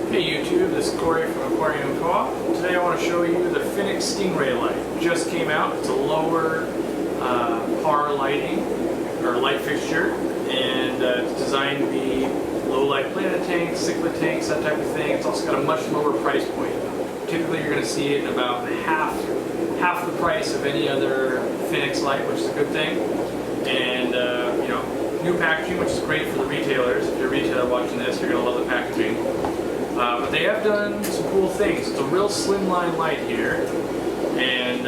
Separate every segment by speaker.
Speaker 1: Hey YouTube, this is Corey from Aquarium Co-op. Today I want to show you the Finnex Stingray light. Just came out. It's a lower par lighting or light fixture, and it's designed to be low light planet tanks, cichlid tanks, that type of thing. It's also got a much lower price point. Typically you're going to see it at about half the price of any other Finnex light, which is a good thing. And you know, new packaging, which is great for the retailers. If you're a retailer watching this, you're going to love the packaging. But they have done some cool things. It's a real slimline light here, and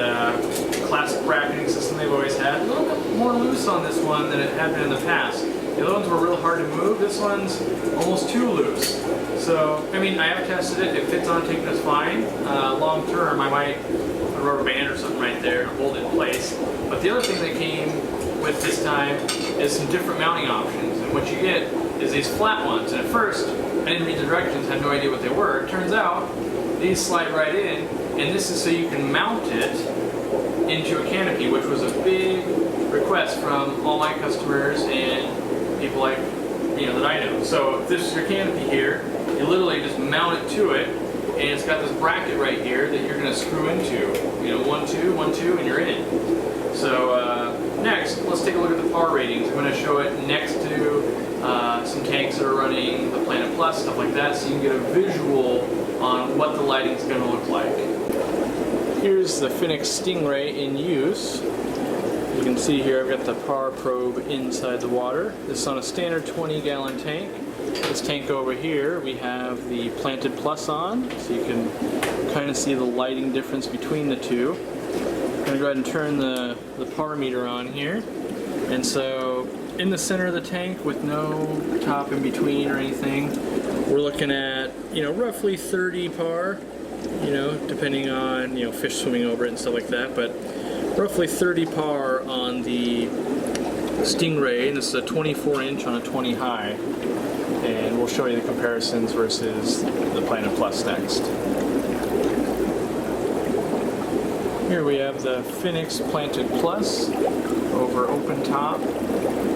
Speaker 1: classic bracketing system they've always had. A little bit more loose on this one than it had been in the past. The other ones were real hard to move. This one's almost too loose. So, I mean, I have tested it. It fits on tape just fine. Long term, I might put a rubber band or something right there to hold it in place. But the other thing that came with this time is some different mounting options. And what you get is these flat ones. And at first, I didn't read the directions, had no idea what they were. It turns out these slide right in, and this is so you can mount it into a canopy, which was a big request from all my customers and people like, you know, that I know. So if this is your canopy here, you literally just mount it to it, and it's got this bracket right here that you're going to screw into. You know, 1, 2, 1, 2, and you're in. So next, let's take a look at the par ratings. I'm going to show it next to some tanks that are running the Planet Plus, stuff like that, so you can get a visual on what the lighting is going to look like. Here's the Finnex Stingray in use. You can see here I've got the par probe inside the water. This is on a standard 20-gallon tank. This tank over here we have the Planted Plus on, so you can kind of see the lighting difference between the two. I'm going to go ahead and turn the par meter on here. And so in the center of the tank with no top in between or anything, we're looking at, you know, roughly 30 par, you know, depending on, you know, fish swimming over it and stuff like that, but roughly 30 par on the Stingray, and this is a 24-inch on a 20 high. And we'll show you the comparisons versus the Planet Plus next. Here we have the Finnex Planted Plus over open top,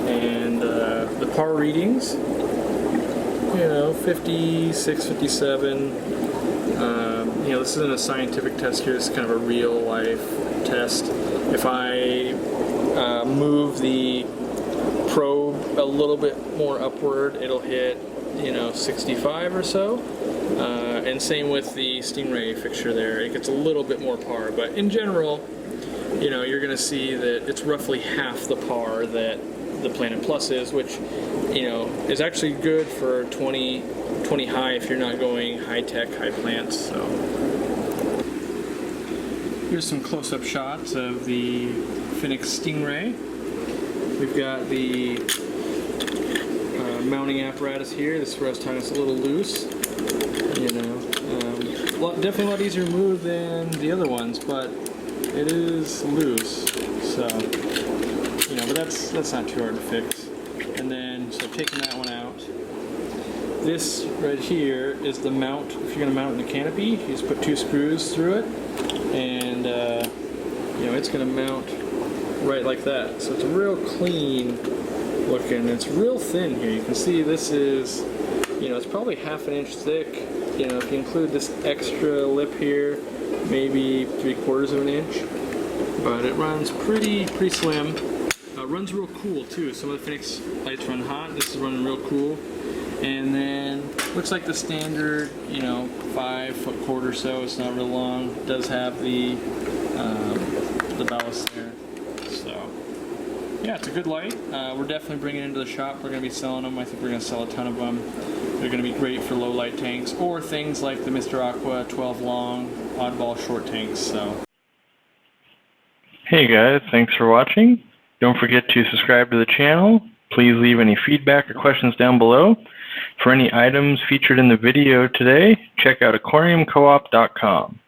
Speaker 1: and the par readings, you know, 56, 57. You know, this isn't a scientific test here, it's kind of a real life test. If I move the probe a little bit more upward, it'll hit, you know, 65 or so. And same with the Stingray fixture there. It gets a little bit more par, but in general, you know, you're going to see that it's roughly half the par that the Planet Plus is, which, you know, is actually good for 20 high if you're not going high-tech, high plants. So here's some close-up shots of the Finnex Stingray. We've got the mounting apparatus here. This is where I was talking, it's a little loose. You know, definitely a lot easier to move than the other ones, but it is loose. So, you know, but that's not too hard to fix. And then, so taking that one out, this right here is the mount. If you're going to mount in a canopy, you just put 2 screws through it, and you know, it's going to mount right like that. So it's real clean looking. It's real thin here. You can see this is, you know, it's probably half an inch thick. You know, if you include this extra lip here, maybe 3/4 of an inch. But it runs pretty slim. Runs real cool too. Some of the Finnex lights run hot. This is running real cool. And then looks like the standard, you know, 5 foot cord or so. It's not real long. It does have the ballast there. So yeah, it's a good light. We're definitely bringing it into the shop. We're going to be selling them. I think we're going to sell a ton of them. They're going to be great for low light tanks or things like the Mr. Aqua 12 long oddball short tanks. So.
Speaker 2: Hey guys, thanks for watching. Don't forget to subscribe to the channel. Please leave any feedback or questions down below. For any items featured in the video today, check out aquariumcoop.com.